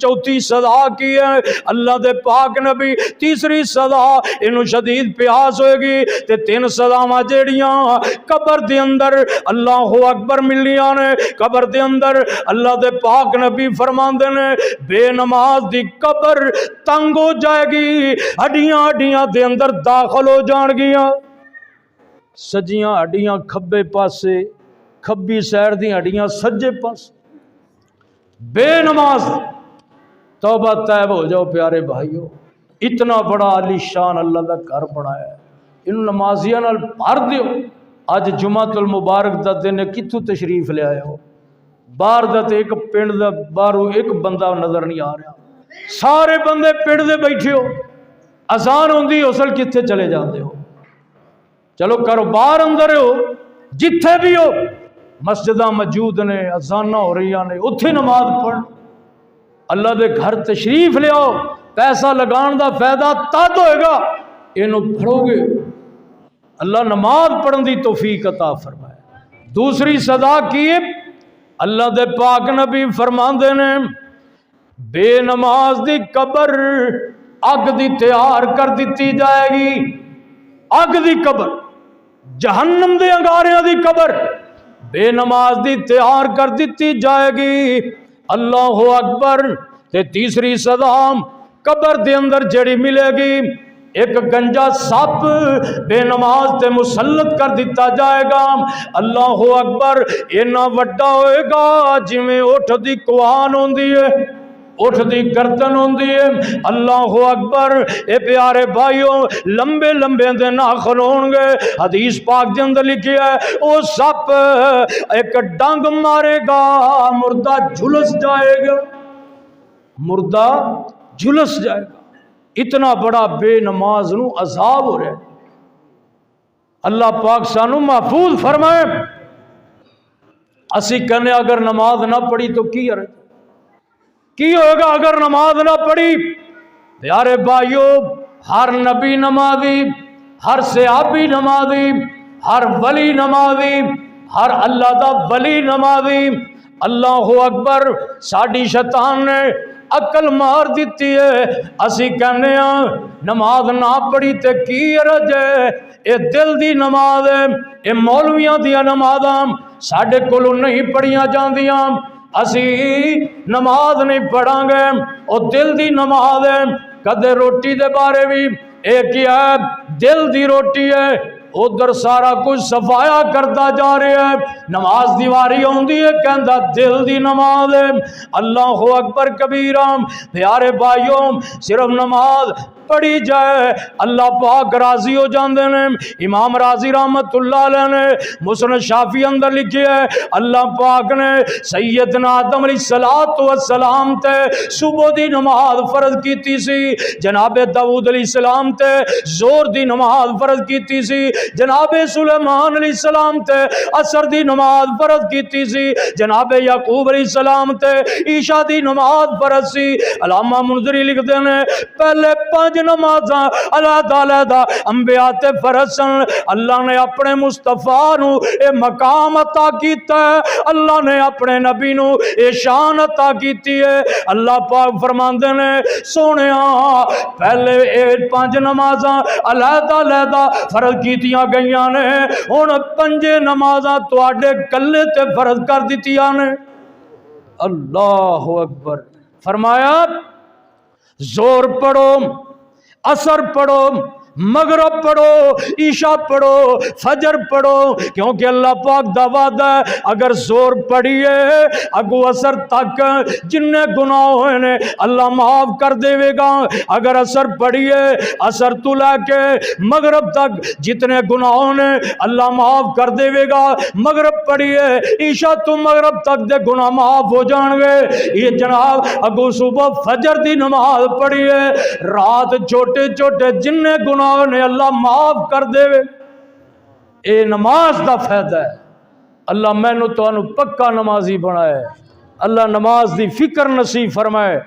چوتھی سزا کی ہے اللہ دے پاک نبی، تیسری سزا انہوں شدید پیاس ہوئے گی تے تین سزاواں جیڑیاں قبر دے اندر اللہ اکبر ملیاں نے۔ قبر دے اندر اللہ دے پاک نبی فرماندے نے بے نماز دی قبر تنگ ہو جائے گی، ہڈیاں ہڈیاں دے اندر داخل ہو جان گیاں، سجیاں ہڈیاں کھبے پاسے، کھبی سیر دی ہڈیاں سجے پاس۔ بے نماز توبہ طیب ہو جاؤ پیارے بھائیو، اتنا بڑا عالی شان اللہ دا گھر بنایا ہے، ان نمازیاں نال بھر دیو۔ اج جمعۃ المبارک دا دن ہے، کتھوں تشریف لے آئے ہو؟ باہر دا تے ایک پنڈ دا باہروں ایک بندہ نظر نہیں آ رہا، سارے بندے پنڈ دے بیٹھے ہو، اذان ہوندی اصل کتھے چلے جاندے ہو؟ چلو کرو باہر اندر ہو، جتھے بھی ہو مسجداں موجود نے، اذاناں ہو رہی نے، اتھے نماز پڑھ۔ اللہ دے گھر تشریف لے آؤ، پیسہ لگان دا فائدہ تد ہوئے گا اینو پڑھو گے، اللہ نماز پڑھن دی توفیق عطا فرمائے۔ دوسری سزا کی اللہ دے پاک نبی فرماندے نے بے نماز دی قبر اگ دی تیار کر دیتی جائے گی، اگ دی قبر، جہنم دے انگاریاں دی قبر بے نماز دی تیار کر دیتی جائے گی۔ اللہ اکبر۔ تے تیسری سزا قبر دے اندر جڑی ملے گی، ایک گنجا سپ بے نماز تے مسلط کر دیتا جائے گا۔ اللہ اکبر۔ اینا وڈا ہوئے گا جویں اٹھ دی کوان ہوندی ہے، اٹھ دی گردن ہوندی ہے۔ اللہ اکبر۔ اے پیارے بھائیوں، لمبے لمبے دے ناخن ہون گے، حدیث پاک دے اندر لکھیا ہے او سپ ایک ڈنگ مارے گا، مردہ جھلس جائے گا، مردہ جھلس جائے گا۔ اتنا بڑا بے نماز نو عذاب ہو رہا ہے، اللہ پاک سانو محفوظ فرمائے۔ اسی کہنے اگر نماز نہ پڑھی تو کی ہوئے گا اگر نماز نہ پڑھی؟ پیارے بھائیو، ہر نبی نمازی، ہر صحابی نمازی، ہر ولی نمازی، ہر اللہ دا ولی نمازی۔ اللہ اکبر۔ ساڈی شیطان نے عقل مار دیتی ہے، اسی کہنے ہاں نماز نہ پڑھی تے کی عرض ہے، اے دل دی نماز ہے، اے مولویاں دیا نمازاں ساڈے کولوں نہیں پڑھیاں جاندیاں، اسی نماز نہیں پڑھاں گے، او دل دی نماز ہے۔ کدے روٹی دے بارے بھی ایک ہی ہے، دل دی روٹی ہے، ادھر سارا کچھ صفایا کرتا جا رہا ہے، نماز دیواری ہوندی ہے کہندا دل دی نماز ہے۔ اللہ اکبر کبیرہ۔ پیارے بھائیوں، صرف نماز پڑھی جائے اللہ پاک راضی ہو جاندے نے۔ امام راضی رحمت اللہ علیہ نے مسند شافعی اندر لکھی ہے اللہ پاک نے سیدنا آدم علیہ السلام تے صبح دی نماز فرض کیتی سی، جناب داؤد علیہ السلام تے زور دی نماز فرض کیتی سی، جناب سلیمان علیہ السلام تے عصر دی نماز فرض کیتی سی، جناب یعقوب علیہ السلام تے عشاء دی نماز فرض سی۔ علامہ منذری لکھتے ہیں پہلے 5 نمازاں علیحدہ علیحدہ انبیاء تے فرض سن، اللہ نے اپنے مصطفیٰ نو اے مقام عطا کیتا ہے، اللہ نے اپنے نبی نو اے شان عطا کیتی ہے۔ اللہ پاک فرماندے نے سونیاں پہلے اے 5 نمازاں علیحدہ علیحدہ فرض کیتیاں گئیاں نے، ہن 5 نمازاں تواڈے کلے تے فرض کر دتیاں نے۔ اللہ اکبر۔ فرمایا زور پڑھو، عصر پڑھو، مغرب پڑھو، عشاء پڑھو، فجر پڑھو، کیونکہ اللہ پاک دا وعدہ ہے اگر زور پڑھیے اگو اثر تک جننے گناہ ہوئے نے اللہ معاف کر دے گا۔ اگر اثر پڑھیے اثر تو لے کے مغرب تک جتنے گناہوں نے اللہ معاف کر دے گا۔ مغرب پڑھیے عشاء تو مغرب تک دے گناہ معاف ہو جان گے۔ یہ جناب اگو صبح فجر دی نماز پڑھیے رات چھوٹے چھوٹے جننے گناہ نے اللہ معاف کر دے وے۔ اے نماز دا فائدہ ہے۔ اللہ میں نو تو انو پکا نمازی بنائے، اللہ نماز دی فکر نصیب فرمائے۔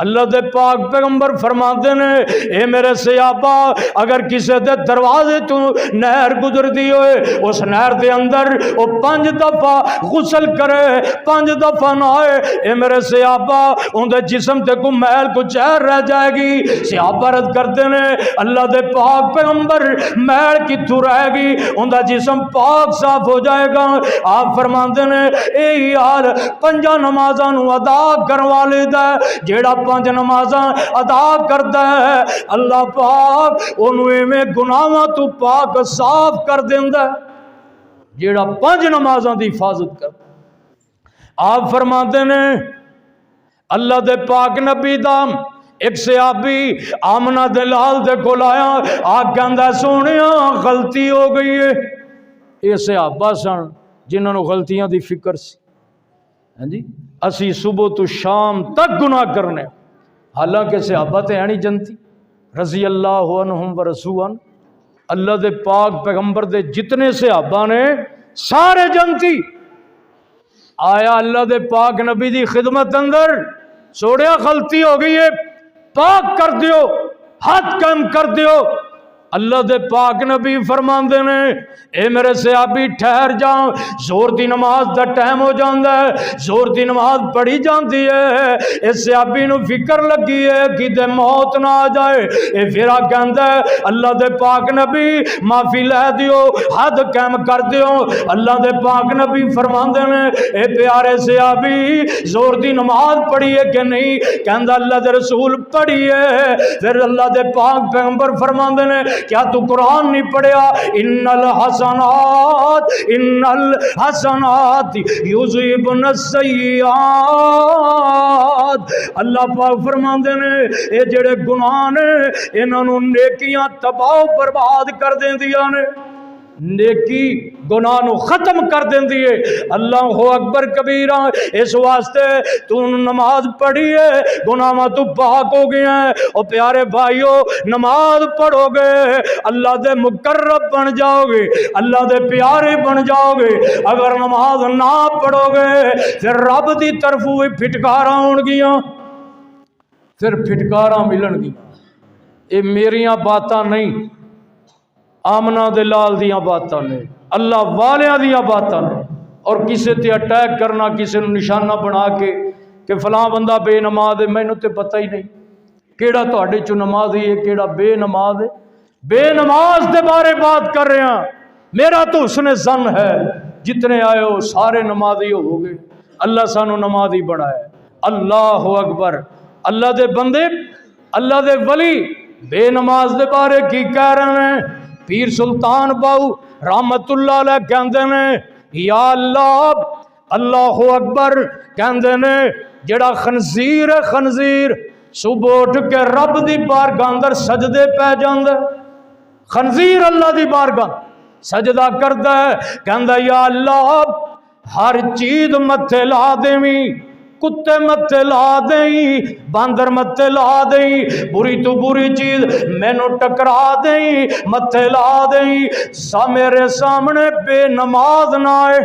اللہ دے پاک پیغمبر فرماتے نے اے میرے صحابہ اگر کسی دے دروازے تو نہر گزر دی ہوئے اس نہر دے اندر وہ 5 دفعہ غسل کرے 5 دفعہ نہائے، اے میرے صحابہ ان دے جسم تے کو میل کو چہر رہ جائے گی۔ صحابہ رد کرتے نے اللہ دے پاک پیغمبر میل کی تو رہے گی ان دا جسم پاک صاف ہو جائے گا۔ آپ فرماتے نے اے یار 5 نمازاں نو ادا کروا لیدا جیڑا 5 نمازاں ادا کردا ہے اللہ پاک انہوں ایویں گناہاں تو پاک صاف کر دیندا ہے جیڑا 5 نمازاں دی حفاظت کردا۔ آپ فرماتے نے اللہ دے پاک نبی دا ایک صحابی آمنہ دے لال دے کول آیا آگ کہندا سونیا غلطی ہو گئی ہے۔ یہ صحابہ سن جنہوں نے غلطیاں دی فکر سی، ہاں جی اسی صبح تو شام تک گناہ کرنے، حالانکہ صحابہ تے نہیں جنتی رضی اللہ عنہم ورضوا۔ اللہ دے پاک پیغمبر دے جتنے صحابہ نے سارے جنتی۔ آیا اللہ دے پاک نبی دی خدمت اندر سوڑیا غلطی ہو گئی ہے پاک کر دیو، ہاتھ کم کر دیو۔ اللہ دے پاک نبی فرماندے نے اے میرے صحابی ٹھہر جاؤ، زور دی نماز دا ٹائم ہو جاندا ہے، زور دی نماز پڑھی جاندی ہے۔ اس صحابی نو فکر لگی ہے کہ تے موت نہ آ جائے، اے پھر کہندا ہے اللہ دے پاک نبی معافی لے دیو، حد قائم کر دیو۔ اللہ دے پاک نبی فرماندے نے اے پیارے صحابی زور دی نماز پڑھی ہے کہ نہیں؟ کہندا اللہ دے رسول پڑھی ہے۔ پھر اللہ دے پاک پیغمبر فرماندے نے کیا تو قرآن نہیں پڑھیا ان الحسنات یذہبن السیئات؟ اللہ پاک فرماندے نے اے جڑے گناہ نے انہاں نو نیکیاں تباہ برباد کر دیندیاں نے، نیکی گناہ نو ختم کر دیندی ہے۔ اللہ اکبر کبیرہ۔ اس واسطے تو نماز پڑھی ہے گناہ تو پاک ہو گیا ہے۔ اور پیارے بھائیو نماز پڑھو گے اللہ دے مقرب بن جاؤ گے، اللہ دے پیارے بن جاؤ گے۔ اگر نماز نہ پڑھو گے پھر رب دی طرف ہوئی پھٹکاراں ہون گیاں، پھر پھٹکاراں ملن گی۔ یہ میریاں باتاں نہیں، آمنہ دے لال دیاں باتاں نے، اللہ والیاں دیاں باتاں نے۔ اور کسی تے اٹیک کرنا، کسی نو نشانہ بنا کے کہ فلاں بندہ بے نماز ہے، مینوں تے پتہ ہی نہیں کیڑا تہاڈے چوں نمازی ہے کیڑا بے نماز ہے۔ بے نماز دے بارے بات کر رہے ہیں، میرا تو حسن ظن ہے جتنے آئے ہو سارے نمازی ہو گئے۔ اللہ سانو نمازی بنائے۔ اللہ اکبر۔ اللہ دے بندے، اللہ دے ولی بے نماز دے بارے کی کہہ رہے ہیں؟ پیر سلطان باؤ رحمت اللہ علیہ کہندے نے یا اللہ اللہ اکبر، کہندے نے جڑا خنزیر ہے خنزیر صبح اٹھ کے رب دی بارگاہ اندر سجدے پہ جاندا ہے، خنزیر اللہ دی بارگاہ سجدہ کردا ہے، کہندا یا اللہ ہر چیز متھے لا دیویں، کتے متے لا دیں، باندر متے لا دیں، بری تو بری چیز مینو ٹکرا دیں، متے لا دیں، میرے سامنے بے نماز نہ آئے،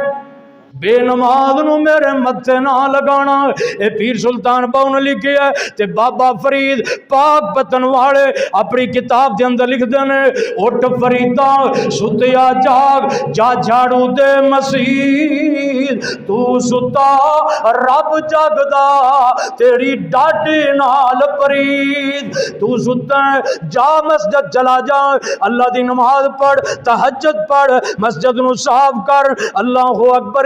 بے نماز نو میرے متے نہ لگانا۔ اے پیر سلطان باؤ نے لکھے ہے تے بابا فرید پاک پتن والے اپنی کتاب دے اندر لکھ دینے اٹھ فریدا ستیا جاگ جا جھاڑو دے مسیح تو ستا رب جاگدا تیری ڈاڈی نال پرید، تو ستا جا مسجد چلا جا، اللہ دی نماز پڑھ، تہجد پڑھ، مسجد نو صاف کر، اللہ اکبر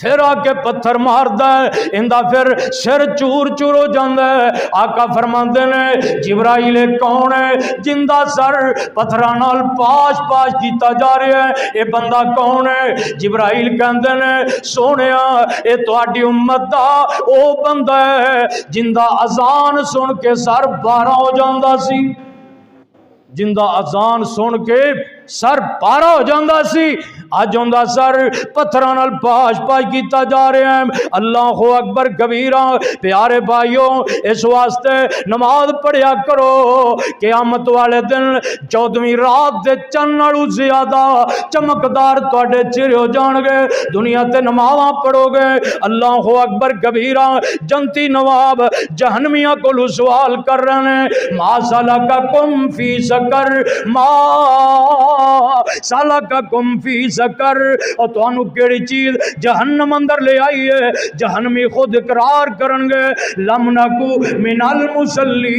پھر آ کے پتھر ماردا ہے، اندا پھر سر چور چور ہو جاندا ہے۔ آقا فرماندے نے جبرائیل کون ہے جندا سر پتھراں نال پاش پاش کیتا جا رہا ہے، اے بندہ کون ہے؟ جبرائیل کہندے نے سونیا اے تہاڈی امت دا او بندہ ہے جندا اذان سن کے سر بارہ ہو جاندا سی، جندا اذان سن کے سر پارا ہو جاندا سی، اج ہوندا سر پتھراں نال پاش پاش کیتا جا رہا ہے۔ اللہ اکبر کبیرہ۔ پیارے بھائیوں اس واسطے نماز پڑھیا کرو، قیامت والے دن 14ویں رات دے چن نالوں زیادہ چمکدار تواڈے چہرے ہو جان گے، دنیا تے نمازاں پڑھو گے۔ اللہ اکبر کبیرہ۔ جنتی نواب جہنمیاں کولوں سوال کر رہے ہیں ما سلککم فی سقر، ما سلککم فی سقر، اور تانوں کیڑی چیز جہنم اندر لے آئی ہے؟ جہنمی خود اقرار کرن گے لم نکو من المصلین،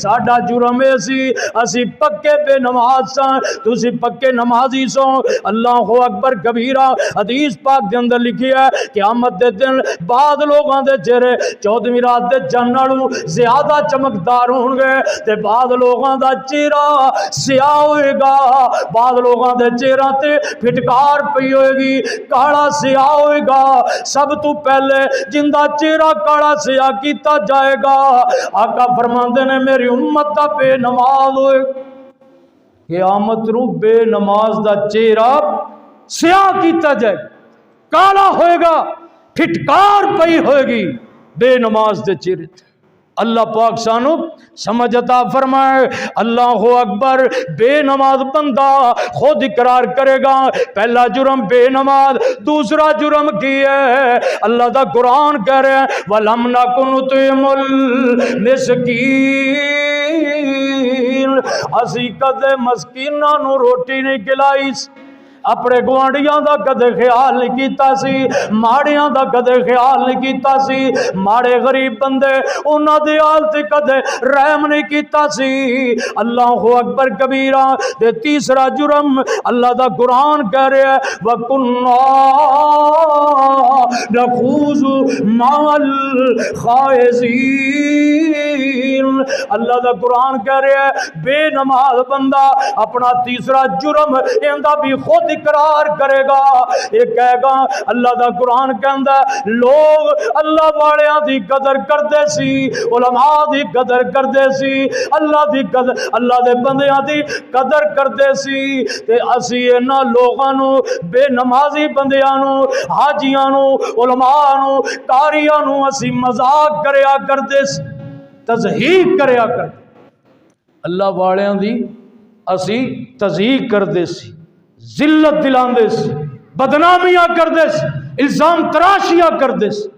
ساڈا جرم اے سی اسی پکے بے نماز ساں، تسی پکے نمازی سو۔ اللہ اکبر کبیرہ۔ حدیث پاک دے اندر لکھیا ہے قیامت دے دن بعد لوگاں دے چہرے 14ویں رات دے چن نالوں زیادہ چمکدار ہون گے، تے بعد لوگاں دا چہرہ سیاہ ہوئے گا، بعد لوگاں دے چہرہ تے پھٹکار پئی ہوئے گی، کالا سیاہ ہوئے گا۔ سب تو پہلے جندا چہرہ کالا سیاہ کیتا جائے گا، آقا فرماندے نے میری امت دا بے نماز ہوئے، قیامت نو بے نماز دا چہرہ سیاہ کیتا جائے گا، کالا ہوئے گا، پھٹکار پئی ہوئے گی بے نماز دے چہرے تے۔ اللہ پاک سانو سمجھ عطا فرمائے۔ اللہ اکبر۔ بے نماز بندہ خود اقرار کرے گا پہلا جرم بے نماز، دوسرا جرم کی ہے؟ اللہ دا قرآن کہہ رہے ہیں وَلَمْ نَكُ نُطْعِمُ الْمِسْكِينَ، اسی کدے مسکیناں نو روٹی نہیں کھلائی، اپنے گوانڈیاں دا کدے خیال نہیں کیتا سی، ماڑیاں دا کدے خیال نہیں کیتا سی، ماڑے غریب بندے انہاں دے حال تے کدے رحم نہیں کیتا سی۔ اللہ اکبر کبیرہ۔ تے تیسرا جرم اللہ دا قرآن کہہ رہا ہے وَكُنَّا نَخُوضُ مَعَ الْخَائِضِينَ، اللہ دا قرآن کہہ رہا ہے بے نماز بندہ اپنا تیسرا جرم ایندا بھی خود اقرار کرے گا، یہ کہے گا اللہ دا قرآن کہندا ہے لوگ اللہ والیاں دی قدر کردے سی، علماء دی قدر کردے سی، اللہ دی قدر، اللہ دے بندیاں دی قدر کردے سی، تے اسی انہاں لوگاں نو بے نمازی بندیاں نو، حاجیاں نو، علماء نو، قاریاں نو اسی مذاق کریا کردے سی، تضحیق کریا کردے، اللہ والیاں دی اسی تضحیق کردے سی، ذلت دلاندے سی، بدنامیاں کردے سی، الزام تراشیاں کردے سی۔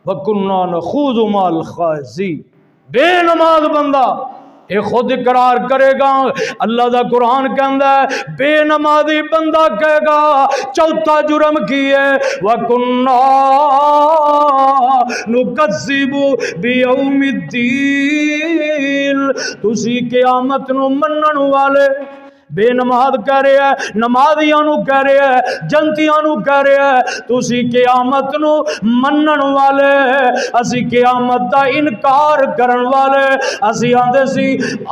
وَكُنَّا نَخُوضُ مَعَ الْخَائِضِينَ، بے نماز بندہ یہ خود اقرار کرے گا۔ اللہ دا قرآن کہندا ہے بے نمازی بندہ کہے گا چوتھا جرم کی ہے وَكُنَّا نُكَذِّبُ بِيَوْمِ الدِّينِ، تسی قیامت نو منن والے، بے نماز کہہ رہے ہیں، نمازیاں نو کہہ رہے ہیں، جنتیاں نو کہہ رہے ہیں تسی قیامت نو منن والے، اسی قیامت دا انکار کرن والے، اسی آندے سی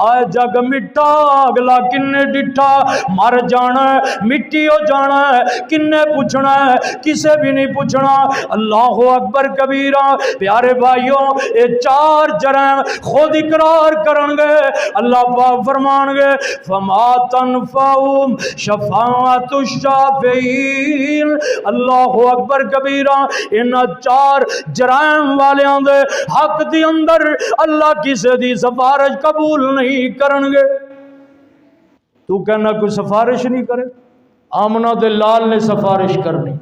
آئے جگ مٹا اگلا کنے ڈٹھا، مر جانا ہے مٹی ہو جانا ہے، کنے پوچھنا ہے کسے بھی نہیں پوچھنا۔ اللہ اکبر کبیرہ۔ پیارے بھائیوں یہ چار جرائم خود اقرار کرن گے، اللہ پاک فرمان گے فما تنفعهم شفاعت الشافعین۔ اللہ اکبر کبیرہ۔ ان چار جرائم والیاں دے حق دی اندر اللہ کسے دی سفارش قبول نہیں کرن گے۔ تو کہنا کوئی سفارش نہیں کرے، آمنہ دے لال نے سفارش کرنی،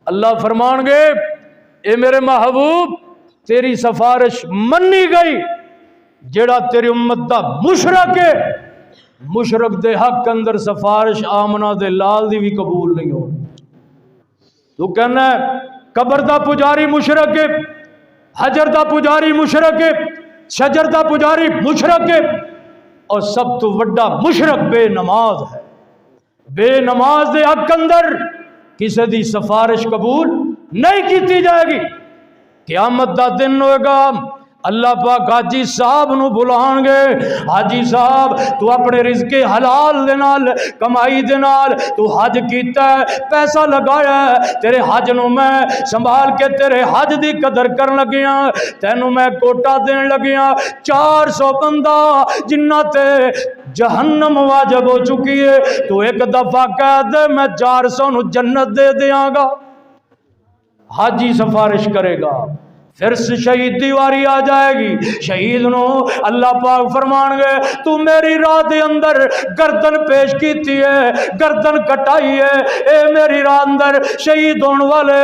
اللہ فرمان گے اے میرے محبوب تیری سفارش منی گئی، جڑا تیری امت دا مشرک ہے، مشرک دے حق اندر سفارش آمنہ دے لال دی بھی قبول نہیں ہو۔ تو کہنا ہے قبر دا پجاری مشرک ہے، حجر دا پجاری مشرک ہے، شجر دا پجاری مشرک ہے، اور سب تو وڈا مشرک بے نماز ہے۔ بے نماز دے حق اندر کسی دی سفارش قبول نہیں کی جائے گی۔ قیامت دا دن ہوئے گا، اللہ پاک حاجی صاحب نو بلان گے، حاجی صاحب تو اپنے رزق حلال دے نال کمائی دے نال تو حج کیتا ہے، پیسہ لگایا ہے، تیرے حج نو میں سنبھال کے تیرے حج دی قدر کرن لگیاں، تینو میں کوٹا دین لگیاں، 400 بندہ جنہ تے جہنم واجب ہو چکی ہے، تو ایک دفعہ کہہ دے میں 400 نو جنت دے دیاں گا۔ حاجی سفارش کرے گا، پھر شہید دی واری آ جائے گی، شہید نو اللہ پاک فرمان گے تو میری راہ دے اندر گردن پیش کیتی ہے، گردن کٹائی ہے، اے میری راہ اندر شہید ہونے والے،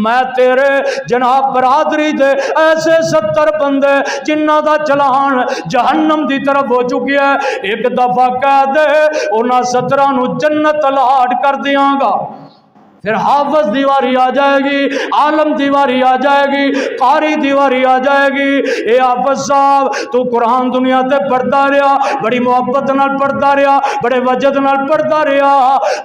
میں تیرے جناب برادری دے ایسے 70 بندے جنہ دا چلان جہنم دی طرف ہو چکی ہے، ایک دفعہ کہہ دے انہاں 17 نو جنت الاٹ کر دیاں گا۔ پھر حافظ دیواری آ جائے گی، عالم دیواری آ جائے گی، قاری دیواری آ جائے گی، اے حافظ صاحب تو قرآن دنیا تے پڑھتا رہا، بڑی محبت نال پڑھتا رہا، بڑے وجد نال پڑھتا رہا،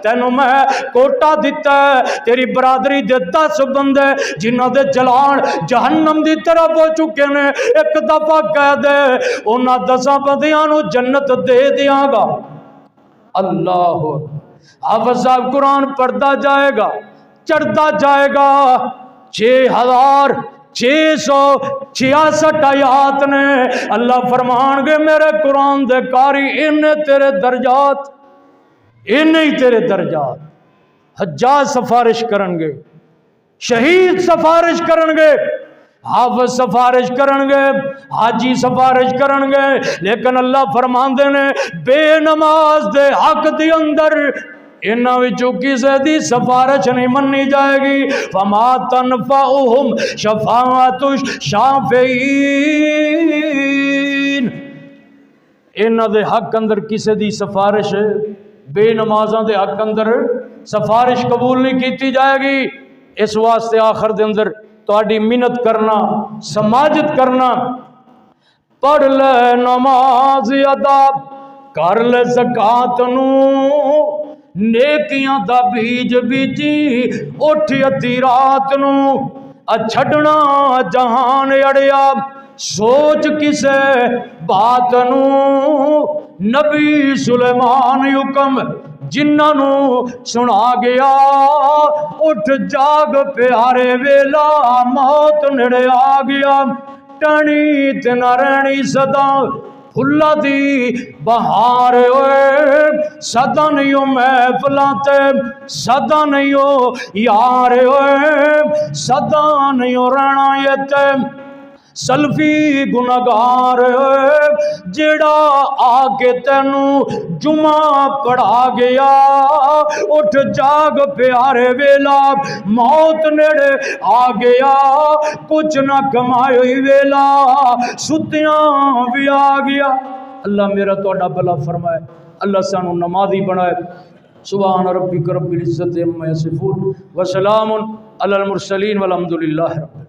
تینوں میں کوٹا دیتا ہے، تیری برادری دے 10 بندے جنہاں دے چلان جہنم دی طرف ہو چکے نے، ایک دفعہ کہہ دے انہاں 10 بندیاں نو جنت دے دیاں گا۔ اللہ حافظ صاحب قرآن پڑھتا جائے گا، چڑھتا جائے گا، 6666 آیات نے، اللہ فرمان گے میرے قرآن دے کاری انہیں تیرے درجات، انہیں ہی تیرے درجات۔ حجاج سفارش کرن گے، شہید سفارش کرن گے، حافظ سفارش کرن گے، حاجی سفارش کرن گے، لیکن اللہ فرمان دے نے بے نماز دے حق دی اندر انہاں وچوں کسے دی سفارش نہیں منی جائے گی۔ فما تنفعہم شفاعت الشافعین، انہاں دے حق اندر کسے دی سفارش، بے نمازاں دے حق اندر سفارش قبول نہیں کیتی جائے گی۔ اس واسطے آخر دے اندر تہاڈی محنت کرنا، سماجت کرنا، پڑھ لے نماز ادا، کر لے زکات نو، نیکیاں دا بیج بیجی اٹھ ادھی رات نو، چھڈنا جہان اڑیا سوچ کسے بات نو، نبی سلیمان حکم جنہاں نو سنا گیا، اٹھ جاگ پیارے ویلا موت نڑے آ گیا، ٹنی تے نہ رہنی صدا پھلا دی بہار ہوئے، صدا نہیں ہو محفلاں تے، صدا نہیں ہو یار ہوئے، صدا نہیں ہو رہنا یہ تے سلفی گناہگار ہوئے، جیڑا آگے تینوں جمعہ پڑھا گیا، اٹھ جاگ پیارے ویلا موت نیڑے آ گیا، کچھ نہ کمائے ہوئی ویلا ستیاں بھی آ گیا۔ اللہ میرا توڑا بھلا فرمائے، اللہ سانو نمازی بنائے۔ سبحان ربک رب العزت عما یصفون وسلام علی المرسلین والحمدللہ رب